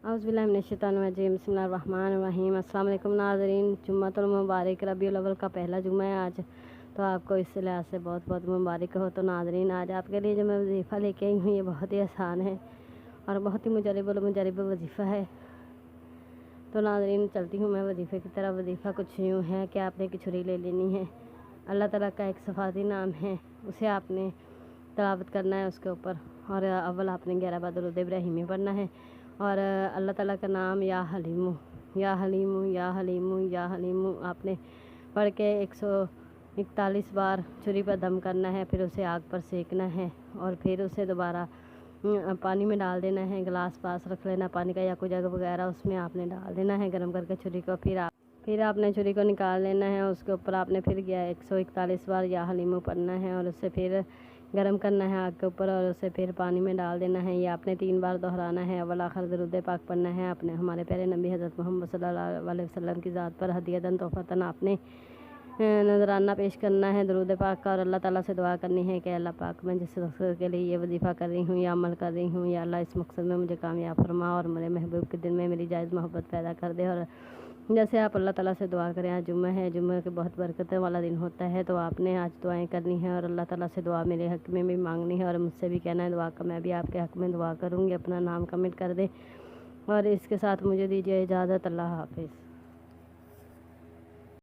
اعوذ باللہ من الشیطان الرجیم، بسم اللہ الرحمن الرحیم۔ السلام علیکم ناظرین، جمعۃ المبارک ربیع الاول کا پہلا جمعہ ہے آج، تو آپ کو اس لحاظ سے بہت بہت مبارک ہو۔ تو ناظرین، آج آپ کے لیے جو میں وظیفہ لے کے آئی ہوں یہ بہت ہی آسان ہے اور بہت ہی مجرب وظیفہ ہے۔ تو ناظرین، چلتی ہوں میں وظیفے کی طرف۔ وظیفہ کچھ یوں ہے کہ آپ نے ایک چھری لے لینی ہے، اللہ تعالیٰ کا ایک صفاتی نام ہے، اسے آپ نے تلاوت کرنا ہے اس کے اوپر، اور اول آپ نے 11 بار درود ابراہیمی پڑھنا ہے، اور اللہ تعالیٰ کا نام یا حلیمو یا حلیمو یا حلیمو یا حلیمو آپ نے پڑھ کے 141 بار چھری پر دم کرنا ہے، پھر اسے آگ پر سینکنا ہے، اور پھر اسے دوبارہ پانی میں ڈال دینا ہے۔ گلاس پاس رکھ لینا پانی کا یا کوئی جگ وغیرہ، اس میں آپ نے ڈال دینا ہے گرم کر کے چھری کو۔ پھر آپ نے چھری کو نکال لینا ہے، اس کے اوپر آپ نے پھر 141 بار یا حلیمو پڑھنا ہے، اور اسے پھر گرم کرنا ہے آگ کے اوپر، اور اسے پھر پانی میں ڈال دینا ہے۔ یہ آپ نے 3 بار دہرانا ہے۔ اول آخر درود پاک پڑھنا ہے آپ نے ہمارے پیارے نبی حضرت محمد صلی اللہ علیہ وسلم کی ذات پر ہدیۃً تحفۃً آپ نے نذرانہ پیش کرنا ہے درود پاک کا، اور اللہ تعالیٰ سے دعا کرنی ہے کہ اللہ پاک، میں جس مقصد کے لیے یہ وظیفہ کر رہی ہوں یا عمل کر رہی ہوں، یا اللہ اس مقصد میں مجھے کامیاب فرما، اور میرے محبوب کے دل میں میری جائز محبت پیدا کر دے۔ اور جیسے آپ اللہ تعالیٰ سے دعا کریں، آج جمعہ ہے، جمعہ کے بہت برکت والا دن ہوتا ہے، تو آپ نے آج دعائیں کرنی ہے اور اللہ تعالیٰ سے دعا میرے حق میں بھی مانگنی ہے، اور مجھ سے بھی کہنا ہے دعا کا، میں بھی آپ کے حق میں دعا کروں گی۔ اپنا نام کمنٹ کر دیں، اور اس کے ساتھ مجھے دیجیے اجازت۔ اللہ حافظ۔